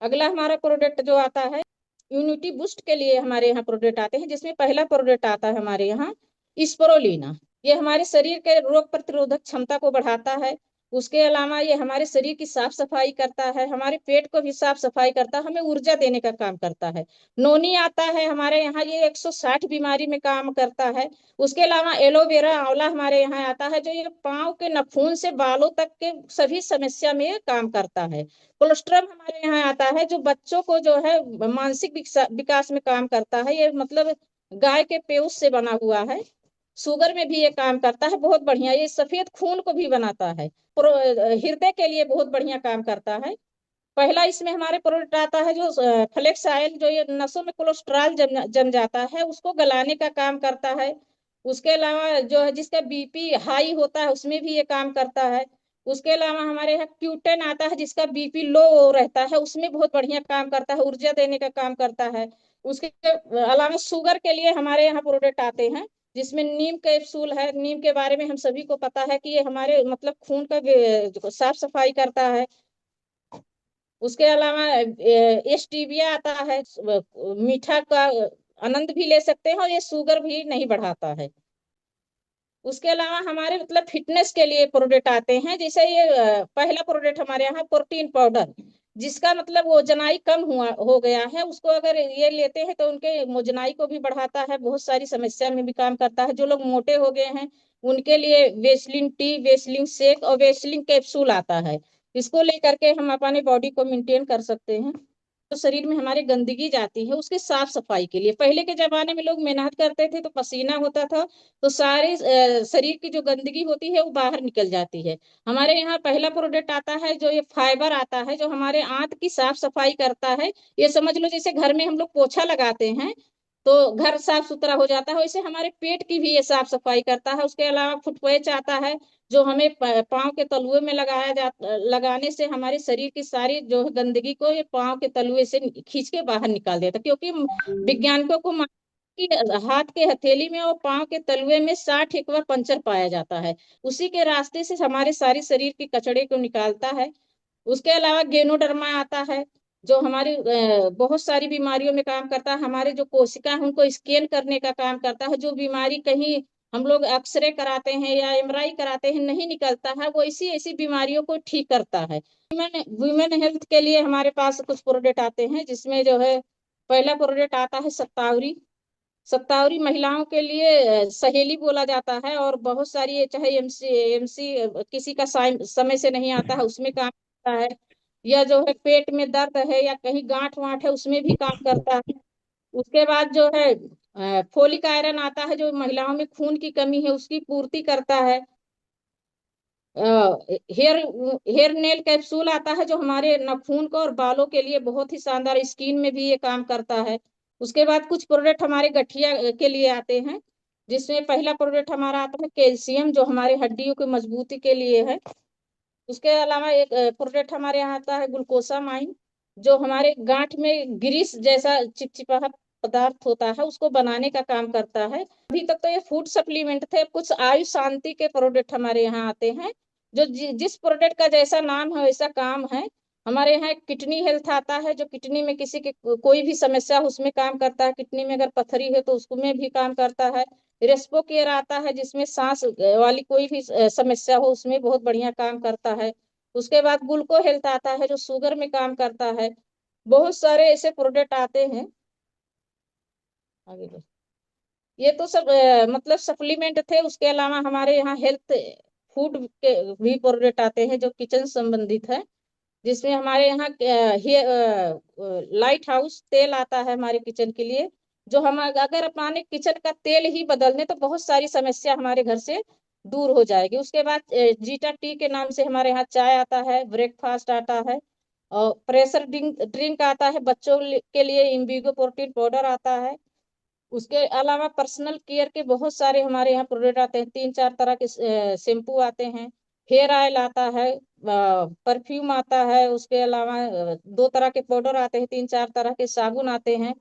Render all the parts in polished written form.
अगला हमारा प्रोडक्ट जो आता है, इम्यूनिटी बूस्ट के लिए हमारे यहाँ प्रोडक्ट आते हैं, जिसमें पहला प्रोडक्ट आता है हमारे यहाँ स्पिरुलिना। ये हमारे शरीर के रोग प्रतिरोधक क्षमता को बढ़ाता है। उसके अलावा ये हमारे शरीर की साफ सफाई करता है, हमारे पेट को भी साफ सफाई करता है, हमें ऊर्जा देने का काम करता है। नोनी आता है हमारे यहाँ, ये 160 बीमारी में काम करता है। उसके अलावा एलोवेरा आंवला हमारे यहाँ आता है, जो ये पाँव के नाखून से बालों तक के सभी समस्या में ये काम करता है। कोलेस्ट्रॉल हमारे यहाँ आता है, जो बच्चों को जो है मानसिक विकास में काम करता है। ये मतलब गाय के पेयूस से बना हुआ है। शुगर में भी ये काम करता है, बहुत बढ़िया। ये सफेद खून को भी बनाता है। हृदय के लिए बहुत बढ़िया काम करता है। पहला इसमें हमारे प्रोडक्ट आता है जो फ्लेक्स ऑयल, जो ये नसों में कोलेस्ट्रॉल जम जाता है उसको गलाने का काम करता है। उसके अलावा जो है जिसका बीपी हाई होता है उसमें भी ये काम करता है। उसके अलावा हमारे यहाँ क्यूटेन आता है, जिसका बीपी लो रहता है उसमें बहुत बढ़िया काम करता है, ऊर्जा देने का काम करता है। उसके अलावा शुगर के लिए हमारे यहाँ प्रोडक्ट आते हैं, जिसमें नीम कैप्सूल है। नीम के बारे में हम सभी को पता है कि ये हमारे मतलब खून का साफ सफाई करता है। उसके अलावा स्टीविया आता है, मीठा का आनंद भी ले सकते हैं और ये शुगर भी नहीं बढ़ाता है। उसके अलावा हमारे मतलब फिटनेस के लिए प्रोडक्ट आते हैं, जैसे ये पहला प्रोडक्ट हमारे यहाँ प्रोटीन पाउडर, जिसका मतलब वजनाई कम हुआ हो गया है, उसको अगर ये लेते हैं तो उनके वजनाई को भी बढ़ाता है, बहुत सारी समस्या में भी काम करता है। जो लोग मोटे हो गए हैं उनके लिए वेस्लिन टी, वेस्लिन शेक और वेस्लिन कैप्सूल आता है। इसको लेकर के हम अपने बॉडी को मेंटेन कर सकते हैं। तो शरीर में हमारे गंदगी जाती है उसके साफ सफाई के लिए, पहले के जमाने में लोग मेहनत करते थे तो पसीना होता था, तो सारे शरीर की जो गंदगी होती है वो बाहर निकल जाती है। हमारे यहाँ पहला प्रोडक्ट आता है जो ये फाइबर आता है, जो हमारे आंत की साफ सफाई करता है। ये समझ लो जैसे घर में हम लोग पोछा लगाते हैं तो घर साफ सुथरा हो जाता है, वैसे हमारे पेट की भी ये साफ सफाई करता है। उसके अलावा फुट पैच आता है, जो हमें पाँव के तलुए में लगाने से हमारे शरीर की सारी जो है गंदगी को ये पाँव के तलुए से खींच के बाहर निकाल देता है। क्योंकि वैज्ञानिकों को कि हाथ के हथेली में और पाँव के तलुए में 60 एक बार पंचर पाया जाता है, उसी के रास्ते से हमारे सारी शरीर के कचड़े को निकालता है। उसके अलावा गेनोडर्मा आता है, जो हमारी बहुत सारी बीमारियों में काम करता है। हमारे जो कोशिका है उनको स्कैन करने का काम करता है। जो बीमारी कहीं हम लोग एक्सरे कराते हैं या एमआरआई कराते हैं नहीं निकलता है, वो ऐसी ऐसी बीमारियों को ठीक करता है। वुमेन हेल्थ के लिए हमारे पास कुछ प्रोडक्ट आते हैं, जिसमें जो है पहला प्रोडक्ट आता है सत्तावरी। सत्तावरी महिलाओं के लिए सहेली बोला जाता है, और बहुत सारी चाहे एमसी एमसी किसी का समय से नहीं आता है उसमें काम करता है, या जो है पेट में दर्द है या कहीं गांठ वांठ है उसमें भी काम करता है। उसके बाद जो है फोलिक आयरन आता है, जो महिलाओं में खून की कमी है उसकी पूर्ति करता है। हेयर हेयर नेल कैप्सूल आता है, जो हमारे नाखून को और बालों के लिए बहुत ही शानदार, स्किन में भी ये काम करता है। उसके बाद कुछ प्रोडक्ट हमारे गठिया के लिए आते हैं, जिसमें पहला प्रोडक्ट हमारा आता है कैल्शियम, जो हमारे हड्डियों की मजबूती के लिए है। उसके अलावा एक प्रोडक्ट हमारे यहाँ आता है ग्लूकोसामाइन, जो हमारे गांठ में ग्रीस जैसा चिपचिपा पदार्थ होता है उसको बनाने का काम करता है। अभी तक तो ये फूड सप्लीमेंट थे, कुछ आयुष शांति के प्रोडक्ट हमारे यहाँ आते हैं, जो जिस प्रोडक्ट का जैसा नाम है वैसा काम है। हमारे यहाँ एक किडनी हेल्थ आता है, जो किडनी में किसी की कोई भी समस्या हो उसमें काम करता है। किडनी में अगर पथरी है तो उसमें भी काम करता है। रेस्पो केयर आता है, जिसमें सांस वाली कोई भी समस्या हो उसमें बहुत बढ़िया काम करता है। उसके बाद ग्लूको हेल्थ आता है, जो शुगर में काम करता है। बहुत सारे ऐसे प्रोडक्ट आते हैं। आगे बढ़ो। ये तो सब मतलब सप्लीमेंट थे। उसके अलावा हमारे यहाँ हेल्थ फूड के भी प्रोडक्ट आते हैं जो किचन संबंधित है, जिसमें हमारे यहाँ लाइट हाउस तेल आता है हमारे किचन के लिए। जो हम अगर अपने किचन का तेल ही बदल दें तो बहुत सारी समस्या हमारे घर से दूर हो जाएगी। उसके बाद जीटा टी के नाम से हमारे यहाँ चाय आता है, ब्रेकफास्ट आता है, और प्रेशर ड्रिंक ड्रिंक आता है। बच्चों के लिए इम्बिगो प्रोटीन पाउडर आता है। उसके अलावा पर्सनल केयर के बहुत सारे हमारे यहाँ प्रोडक्ट आते हैं, 3 4 तरह के शैम्पू आते हैं, हेयर ऑयल आता है, परफ्यूम आता है। उसके अलावा 2 तरह के पाउडर आते हैं, 3 4 तरह के साबुन आते हैं,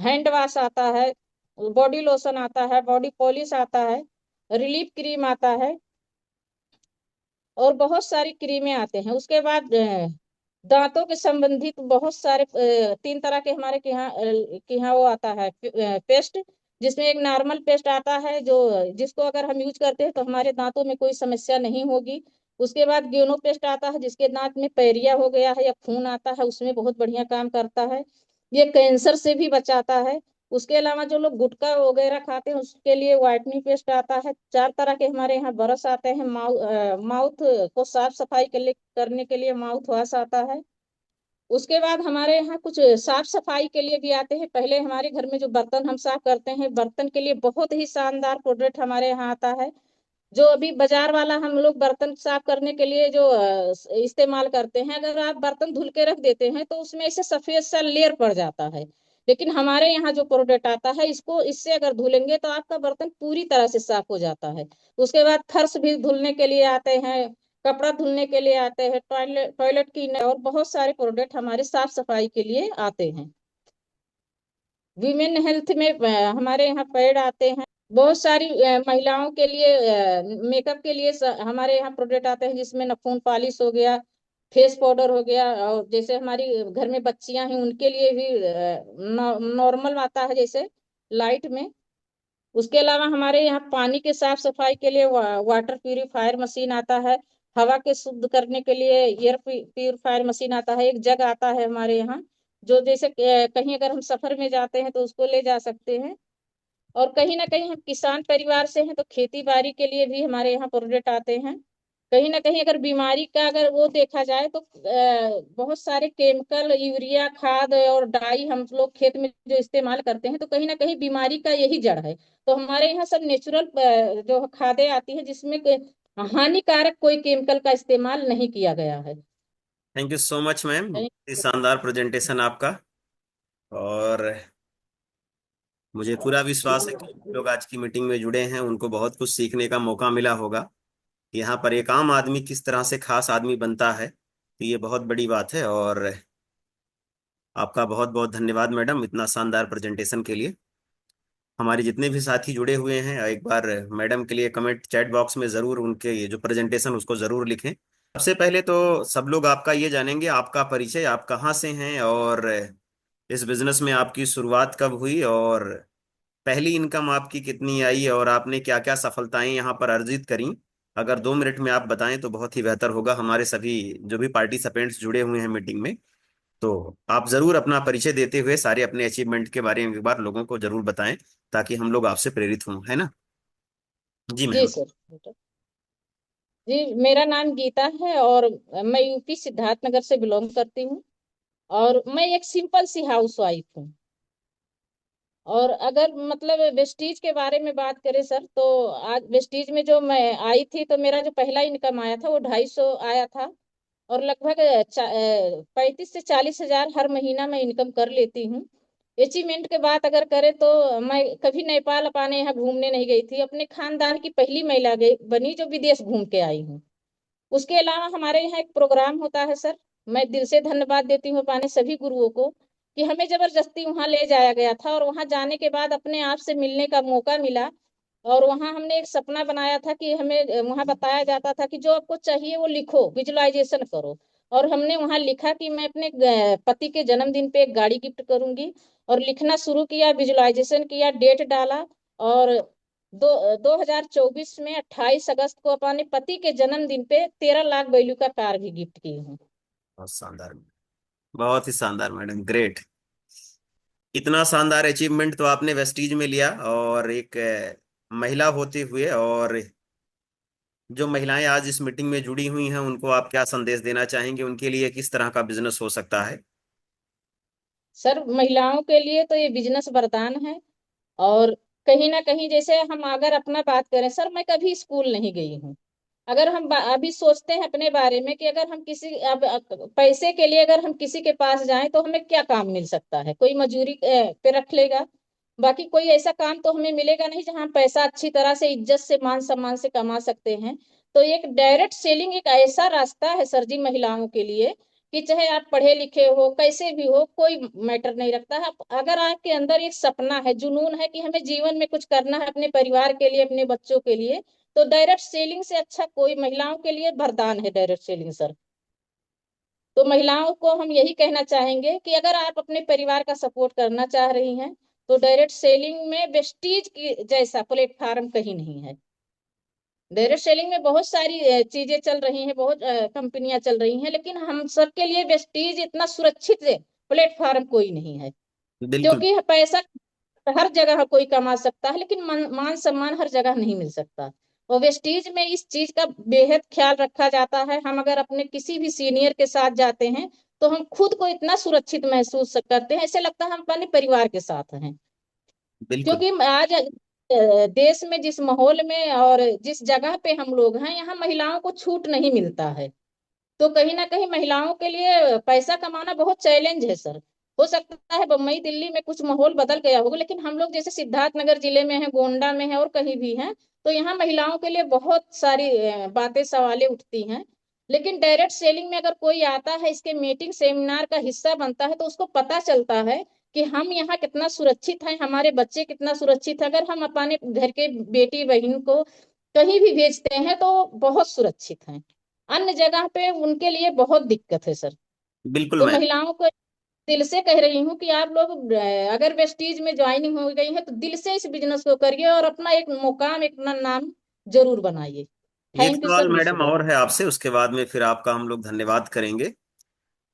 हैंड वॉश आता है, बॉडी लोशन आता है, बॉडी पॉलिश आता है, रिलीफ क्रीम आता है, और बहुत सारी क्रीमें आते हैं। उसके बाद दांतों के संबंधित बहुत सारे 3 तरह के हमारे के यहाँ वो आता है पेस्ट, जिसमें एक नॉर्मल पेस्ट आता है जो जिसको अगर हम यूज करते हैं तो हमारे दांतों में कोई समस्या नहीं होगी। उसके बाद ग्योनो पेस्ट आता है, जिसके दांत में पैरिया हो गया है या खून आता है उसमें बहुत बढ़िया काम करता है। ये कैंसर से भी बचाता है। उसके अलावा जो लोग गुटखा वगैरह खाते हैं उसके लिए व्हाइटनिंग पेस्ट आता है। 4 तरह के हमारे यहाँ ब्रश आते हैं। माउथ को साफ सफाई करने के लिए माउथ वॉश आता है। उसके बाद हमारे यहाँ कुछ साफ सफाई के लिए भी आते हैं। पहले हमारे घर में जो बर्तन हम साफ करते हैं, बर्तन के लिए बहुत ही शानदार प्रोडक्ट हमारे यहाँ आता है। जो अभी बाजार वाला हम लोग बर्तन साफ करने के लिए जो इस्तेमाल करते हैं, अगर आप बर्तन धुल के रख देते हैं तो उसमें ऐसे सफेद सा लेयर पड़ जाता है। लेकिन हमारे यहाँ जो प्रोडक्ट आता है, इसको इससे अगर धुलेंगे तो आपका बर्तन पूरी तरह से साफ हो जाता है। उसके बाद फर्श भी धुलने के लिए आते हैं, कपड़ा धुलने के लिए आते हैं, टॉयलेट टॉयलेट की और बहुत सारे प्रोडक्ट हमारे साफ सफाई के लिए आते हैं। वीमेन हेल्थ में हमारे यहाँ पैड आते हैं। बहुत सारी महिलाओं के लिए मेकअप के लिए हमारे यहाँ प्रोडक्ट आते हैं, जिसमें नखून पॉलिश हो गया, फेस पाउडर हो गया, और जैसे हमारी घर में बच्चियां हैं उनके लिए भी नॉर्मल आता है जैसे लाइट में। उसके अलावा हमारे यहाँ पानी के साफ सफाई के लिए वाटर प्यूरिफायर मशीन आता है। हवा के शुद्ध करने के लिए एयर प्यूरिफायर मशीन आता है। एक जग आता है हमारे यहाँ, जो जैसे कहीं अगर हम सफर में जाते हैं तो उसको ले जा सकते हैं। और कहीं ना कहीं हम किसान परिवार से हैं तो खेती बाड़ी के लिए भी हमारे यहाँ प्रोडक्ट आते हैं। कहीं ना कहीं अगर बीमारी का अगर वो देखा जाए तो बहुत सारे केमिकल, यूरिया खाद और डाई हम लोग खेत में जो इस्तेमाल करते हैं, तो कहीं ना कहीं बीमारी का यही जड़ है। तो हमारे यहाँ सब नेचुरल जो खादें आती हैं, जिसमें हानिकारक कोई केमिकल का इस्तेमाल नहीं किया गया है। Thank you so much ma'am, कहीं- शानदार प्रेजेंटेशन आपका। और मुझे पूरा विश्वास है कि लोग आज की मीटिंग में जुड़े हैं उनको बहुत कुछ सीखने का मौका मिला होगा। यहाँ पर एक आम आदमी किस तरह से खास आदमी बनता है, तो ये बहुत बड़ी बात है। और आपका बहुत बहुत धन्यवाद मैडम इतना शानदार प्रेजेंटेशन के लिए। हमारे जितने भी साथी जुड़े हुए हैं एक बार मैडम के लिए कमेंट चैट बॉक्स में जरूर उनके ये जो प्रेजेंटेशन उसको जरूर लिखें। सबसे पहले तो सब लोग आपका ये जानेंगे, आपका परिचय, आप कहाँ से हैं और इस बिजनेस में आपकी शुरुआत कब हुई और पहली इनकम आपकी कितनी आई और आपने क्या क्या सफलताएं यहाँ पर अर्जित करी। अगर 2 मिनट में आप बताएं तो बहुत ही बेहतर होगा हमारे सभी जो भी पार्टिसिपेंट्स जुड़े हुए हैं मीटिंग में। तो आप जरूर अपना परिचय देते हुए सारे अपने अचीवमेंट के बारे में एक बार लोगों को जरूर बताएं, ताकि हम लोग आपसे प्रेरित हों, है ना। जी जी मैम। सर। जी, मेरा नाम गीता है और मैं यूपी सिद्धार्थनगर से बिलोंग करती हूँ। और मैं एक सिंपल सी हाउस वाइफ हूँ। और अगर मतलब वेस्टीज के बारे में बात करें सर, तो आज वेस्टीज में जो मैं आई थी तो मेरा जो पहला इनकम आया था वो 250 आया था। और लगभग 35 से 40 हजार हर महीना मैं इनकम कर लेती हूँ। अचीवमेंट के बात अगर करें तो मैं कभी नेपाल अपाने यहाँ घूमने नहीं गई थी। अपने खानदान की पहली महिला गई बनी जो विदेश घूम के आई हूँ। उसके अलावा हमारे यहाँ एक प्रोग्राम होता है सर। मैं दिल से धन्यवाद देती हूँ अपने सभी गुरुओं को कि हमें जबरदस्ती वहां ले जाया गया था, और वहां जाने के बाद अपने आप से मिलने का मौका मिला। और वहां हमने एक सपना बनाया था कि हमें वहां बताया जाता था कि जो आपको चाहिए वो लिखो, विजुअलाइजेशन करो। और हमने वहां लिखा कि मैं अपने पति के जन्मदिन पे एक गाड़ी गिफ्ट करूंगी। और लिखना शुरू किया, विजुअलाइजेशन किया, डेट डाला। और 2024 में 28 अगस्त को अपने पति के जन्मदिन पे 13 लाख वैल्यू का कार भी गिफ्ट की हूँ। बहुत शानदार, बहुत ही शानदार मैडम, ग्रेट। इतना शानदार अचीवमेंट तो आपने वेस्टीज में लिया, और एक महिला होते हुए, और जो महिलाएं आज इस मीटिंग में जुड़ी हुई हैं उनको आप क्या संदेश देना चाहेंगे, उनके लिए किस तरह का बिजनेस हो सकता है। सर, महिलाओं के लिए तो ये बिजनेस वरदान है। और कहीं ना कहीं जैसे हम अगर अपना बात करें सर, मैं कभी स्कूल नहीं गई हूँ। अगर हम अभी सोचते हैं अपने बारे में कि अगर हम किसी पैसे के लिए अगर हम किसी के पास जाएं तो हमें क्या काम मिल सकता है, कोई मजूरी पे रख लेगा। बाकी कोई ऐसा काम तो हमें मिलेगा नहीं जहां हम पैसा अच्छी तरह से इज्जत से मान सम्मान से कमा सकते हैं। तो एक डायरेक्ट सेलिंग एक ऐसा रास्ता है सर जी महिलाओं के लिए, कि चाहे आप पढ़े लिखे हो कैसे भी हो कोई मैटर नहीं रखता है। अगर आपके अंदर एक सपना है, जुनून है कि हमें जीवन में कुछ करना है अपने परिवार के लिए, अपने बच्चों के लिए, तो डायरेक्ट सेलिंग से अच्छा कोई महिलाओं के लिए वरदान है डायरेक्ट सेलिंग सर। तो महिलाओं को हम यही कहना चाहेंगे कि अगर आप अपने परिवार का सपोर्ट करना चाह रही हैं तो डायरेक्ट सेलिंग में वेस्टीज की जैसा प्लेटफार्म कहीं नहीं है। डायरेक्ट सेलिंग में बहुत सारी चीजें चल रही हैं, बहुत कंपनियां चल रही हैं, लेकिन हम सबके लिए वेस्टीज इतना सुरक्षित प्लेटफार्म कोई नहीं है। बिल्कुल। क्योंकि पैसा हर जगह कोई कमा सकता है, लेकिन मान सम्मान हर जगह नहीं मिल सकता। और वेस्टीज में इस चीज का बेहद ख्याल रखा जाता है। हम अगर अपने किसी भी सीनियर के साथ जाते हैं तो हम खुद को इतना सुरक्षित महसूस करते हैं, ऐसे लगता है हम अपने परिवार के साथ हैं। बिल्कुल। क्योंकि आज देश में जिस माहौल में और जिस जगह पे हम लोग हैं, यहाँ महिलाओं को छूट नहीं मिलता है। तो कहीं ना कहीं महिलाओं के लिए पैसा कमाना बहुत चैलेंज है सर। हो सकता है बम्बई दिल्ली में कुछ माहौल बदल गया होगा, लेकिन हम लोग जैसे सिद्धार्थनगर जिले में है, गोंडा में है और कहीं भी हैं, तो यहाँ महिलाओं के लिए बहुत सारी बातें सवालें उठती हैं। लेकिन डायरेक्ट सेलिंग में अगर कोई आता है, इसके मीटिंग सेमिनार का हिस्सा बनता है, तो उसको पता चलता है कि हम यहाँ कितना सुरक्षित हैं, हमारे बच्चे कितना सुरक्षित है। अगर हम अपने घर के बेटी बहन को कहीं भी भेजते हैं तो बहुत सुरक्षित हैं। अन्य जगह पे उनके लिए बहुत दिक्कत है सर। बिल्कुल तो मैम। महिलाओं को दिल से कह रही हूँ कि आप लोग अगर वेस्टीज में ज्वाइनिंग हो गई है तो दिल से इस बिजनेस को करिए और अपना एक मुकाम, एक नाम जरूर बनाइए। एक थैंक यू सवाल sir, wish madam you well. और है आपसे, उसके बाद में फिर आपका हम लोग धन्यवाद करेंगे।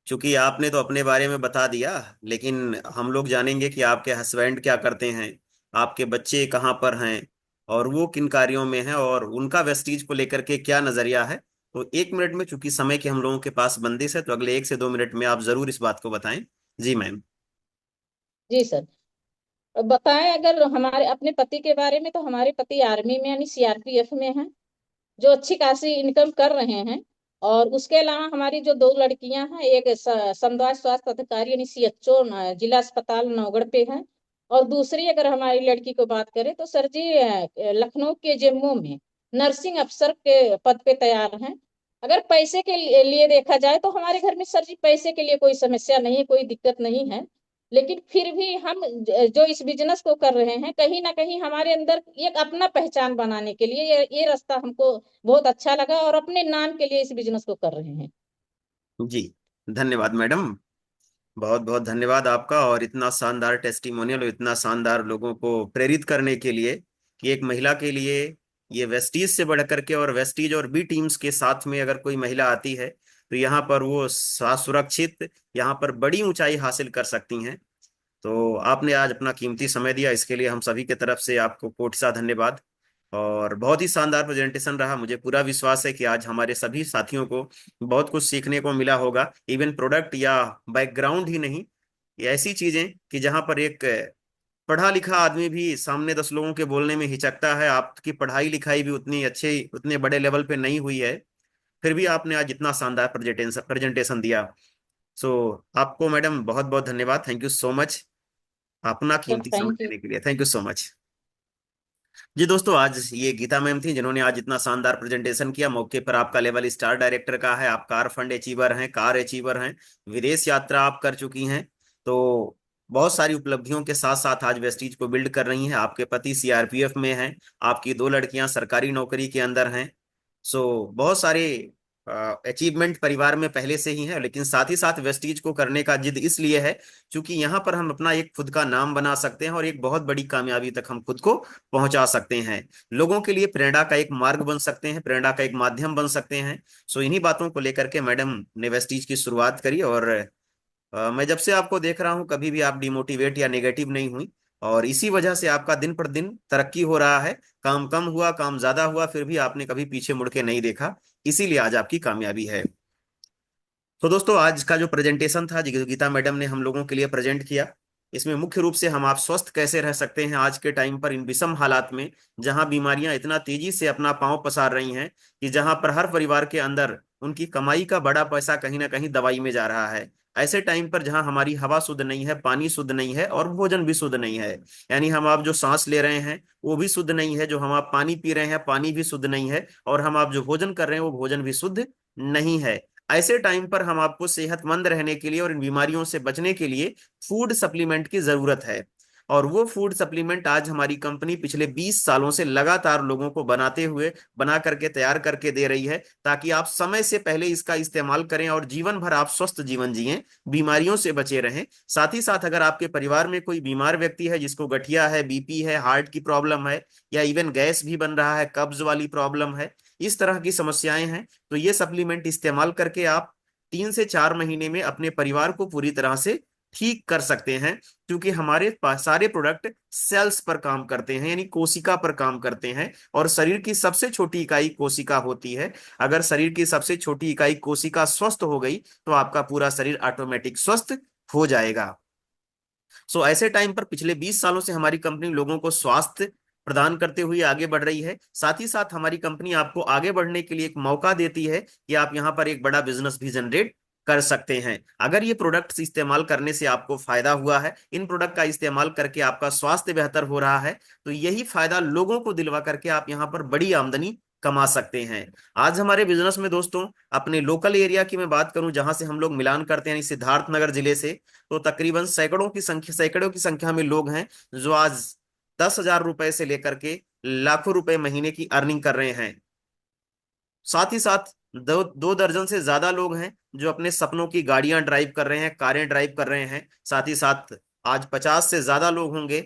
क्योंकि आपने तो अपने बारे में बता दिया, लेकिन हम लोग जानेंगे कि आपके हस्बैंड क्या करते हैं, आपके बच्चे कहाँ पर हैं, और वो किन कार्यों में हैं, और उनका वेस्टीज को लेकर के क्या नजरिया है। तो 1 मिनट में, चूंकि समय की हम लोगों के पास बंदिश है, तो अगले 1 से 2 मिनट में आप जरूर इस बात को बताएं। जी मैम। जी सर। अब बताएं अगर हमारे अपने पति के बारे में, तो हमारे पति आर्मी में यानी सीआरपीएफ में हैं, जो अच्छी खासी इनकम कर रहे हैं। और उसके अलावा हमारी जो दो लड़कियां हैं, एक समुदाय स्वास्थ्य अधिकारी यानी सीएचओ जिला अस्पताल नौगढ़ पे है। और दूसरी अगर हमारी लड़की को बात करें तो सर जी लखनऊ के जेएमओ में नर्सिंग अफसर के पद पे तैयार हैं। अगर पैसे के लिए देखा जाए तो हमारे घर में सर जी पैसे के लिए कोई समस्या नहीं है, कोई दिक्कत नहीं है। लेकिन फिर भी हम जो इस बिजनेस को कर रहे हैं, कहीं ना कहीं हमारे अंदर एक अपना पहचान बनाने के लिए ये रास्ता हमको बहुत अच्छा लगा और अपने नाम के लिए इस बिजनेस को कर रहे हैं। जी धन्यवाद मैडम। बहुत बहुत धन्यवाद आपका, और इतना शानदार टेस्टिमोनियल और इतना शानदार लोगों को प्रेरित करने के लिए कि एक महिला के लिए ये वेस्टीज से बढ़ करके, और वेस्टीज और बी टीम्स के साथ में अगर कोई महिला आती है तो यहाँ पर वो सुरक्षित, यहाँ पर बड़ी ऊंचाई हासिल कर सकती हैं। तो आपने आज अपना कीमती समय दिया, इसके लिए हम सभी की तरफ से आपको कोटि सा धन्यवाद। और बहुत ही शानदार प्रेजेंटेशन रहा। मुझे पूरा विश्वास है कि आज हमारे सभी साथियों को बहुत कुछ सीखने को मिला होगा। इवन प्रोडक्ट या बैकग्राउंड ही नहीं, ये ऐसी चीजें कि जहां पर एक पढ़ा लिखा आदमी भी सामने 10 लोगों के बोलने में हिचकता है, आपकी पढ़ाई लिखाई भी उतनी अच्छे उतने बड़े लेवल पे नहीं हुई है, फिर भी आपने आज इतना शानदार प्रेजेंटेशन प्रेजेंटेशन दिया। सो आपको मैडम बहुत बहुत धन्यवाद। थैंक यू सो मच अपना सर कीमती समय थैंक यू। देने के लिए। Thank you so much. जी दोस्तों, आज ये गीता मैम थी जिन्होंने आज इतना शानदार प्रेजेंटेशन किया। मौके पर आपका लेवल स्टार डायरेक्टर का है, आप कार फंड अचीवर हैं, कार अचीवर हैं, विदेश यात्रा आप कर चुकी हैं। तो बहुत सारी उपलब्धियों के साथ साथ आज वेस्टीज को बिल्ड कर रही हैं। आपके पति सीआरपीएफ में हैं, आपकी 2 लड़कियां सरकारी नौकरी के अंदर हैं। सो बहुत सारे अचीवमेंट परिवार में पहले से ही है, लेकिन साथ ही साथ वेस्टीज को करने का जिद इसलिए है क्योंकि यहाँ पर हम अपना एक खुद का नाम बना सकते हैं और एक बहुत बड़ी कामयाबी तक हम खुद को पहुंचा सकते हैं। लोगों के लिए प्रेरणा का एक मार्ग बन सकते हैं, प्रेरणा का एक माध्यम बन सकते हैं। सो इन्हीं बातों को लेकर के मैडम ने वेस्टीज की शुरुआत करी, और मैं जब से आपको देख रहा हूं कभी भी आप डिमोटिवेट या नेगेटिव नहीं हुई, और इसी वजह से आपका दिन पर दिन तरक्की हो रहा है। काम कम हुआ, काम ज्यादा हुआ, फिर भी आपने कभी पीछे मुड़ के नहीं देखा, इसीलिए आज आपकी कामयाबी है। तो दोस्तों, आज का जो प्रेजेंटेशन था, जो गीता मैडम ने हम लोगों के लिए प्रेजेंट किया, इसमें मुख्य रूप से हम आप स्वस्थ कैसे रह सकते हैं आज के टाइम पर इन विषम हालात में, जहां बीमारियां इतना तेजी से अपना पांव पसार रही हैं, कि जहां पर हर परिवार के अंदर उनकी कमाई का बड़ा पैसा कहीं ना कहीं दवाई में जा रहा है। ऐसे टाइम पर जहां हमारी हवा शुद्ध नहीं है, पानी शुद्ध नहीं है, और भोजन भी शुद्ध नहीं है, यानी हम आप जो सांस ले रहे हैं वो भी शुद्ध नहीं है, जो हम आप पानी पी रहे हैं पानी भी शुद्ध नहीं है, और हम आप जो भोजन कर रहे हैं वो भोजन भी शुद्ध नहीं है। ऐसे टाइम पर हम आपको सेहतमंद रहने के लिए और इन बीमारियों से बचने के लिए फूड सप्लीमेंट की जरूरत है। और वो फूड सप्लीमेंट आज हमारी कंपनी पिछले 20 सालों से लगातार लोगों को बना करके तैयार करके दे रही है, ताकि आप समय से पहले इसका इस्तेमाल करें और जीवन भर आप स्वस्थ जीवन जिएं, बीमारियों से बचे रहें। साथ ही साथ अगर आपके परिवार में कोई बीमार व्यक्ति है, जिसको गठिया है, बीपी है, हार्ट की प्रॉब्लम है, या इवन गैस भी बन रहा है, कब्ज वाली प्रॉब्लम है, इस तरह की समस्याएं हैं, तो ये सप्लीमेंट इस्तेमाल करके आप 3 से 4 महीने में अपने परिवार को पूरी तरह से ठीक कर सकते हैं। क्योंकि हमारे पास सारे प्रोडक्ट सेल्स पर काम करते हैं, यानी कोशिका पर काम करते हैं, और शरीर की सबसे छोटी इकाई कोशिका होती है। अगर शरीर की सबसे छोटी इकाई कोशिका स्वस्थ हो गई तो आपका पूरा शरीर ऑटोमेटिक स्वस्थ हो जाएगा। ऐसे टाइम पर पिछले 20 सालों से हमारी कंपनी लोगों को स्वास्थ्य प्रदान करते हुए आगे बढ़ रही है। साथ ही साथ हमारी कंपनी आपको आगे बढ़ने के लिए एक मौका देती है कि आप यहाँ पर एक बड़ा बिजनेस भी जनरेट कर सकते हैं। अगर ये प्रोडक्ट्स इस्तेमाल करने से आपको फायदा हुआ है, इन प्रोडक्ट का इस्तेमाल करके आपका स्वास्थ्य बेहतर हो रहा है, तो यही फायदा लोगों को दिलवा करके आप यहाँ पर बड़ी आमदनी कमा सकते हैं। आज हमारे बिजनेस में दोस्तों, अपने लोकल एरिया की मैं बात करूं, जहां से हम लोग मिलान करते हैं, यानी सिद्धार्थ नगर जिले से, तो तकरीबन सैकड़ों की संख्या में लोग हैं जो आज 10,000 रुपए से लेकर के लाखों रुपए महीने की अर्निंग कर रहे हैं। साथ ही साथ दो दर्जन से ज्यादा लोग हैं जो अपने सपनों की गाड़ियां ड्राइव कर रहे हैं, कारें ड्राइव कर रहे हैं। साथ ही साथ आज 50 से ज्यादा लोग होंगे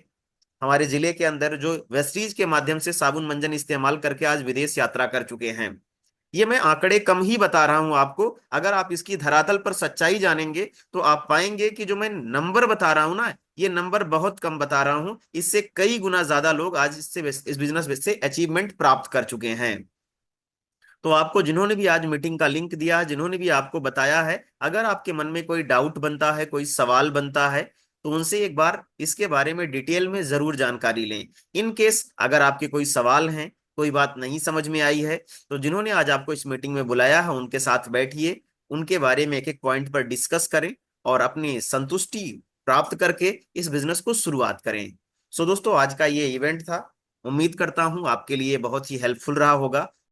हमारे जिले के अंदर जो वेस्टीज के माध्यम से साबुन मंजन इस्तेमाल करके आज विदेश यात्रा कर चुके हैं। ये मैं आंकड़े कम ही बता रहा हूं आपको, अगर आप इसकी धरातल पर सच्चाई जानेंगे तो आप पाएंगे कि जो मैं नंबर बता रहा हूं ना, ये नंबर बहुत कम बता रहा हूं। इससे कई गुना ज्यादा लोग आज इस बिजनेस से अचीवमेंट प्राप्त कर चुके हैं। तो आपको जिन्होंने भी आज मीटिंग का लिंक दिया, जिन्होंने भी आपको बताया है, अगर आपके मन में कोई डाउट बनता है, कोई सवाल बनता है, तो उनसे एक बार इसके बारे में डिटेल में जरूर जानकारी लें। इन केस अगर आपके कोई सवाल हैं, कोई बात नहीं समझ में आई है, तो जिन्होंने आज आपको इस मीटिंग में बुलाया है उनके साथ बैठिए, उनके बारे में एक एक पॉइंट पर डिस्कस करें और अपनी संतुष्टि प्राप्त करके इस बिजनेस को शुरुआत करें। दोस्तों, आज का ये इवेंट था। उम्मीद करता हूं आपके लिए बहुत ही हेल्पफुल रहा होगा।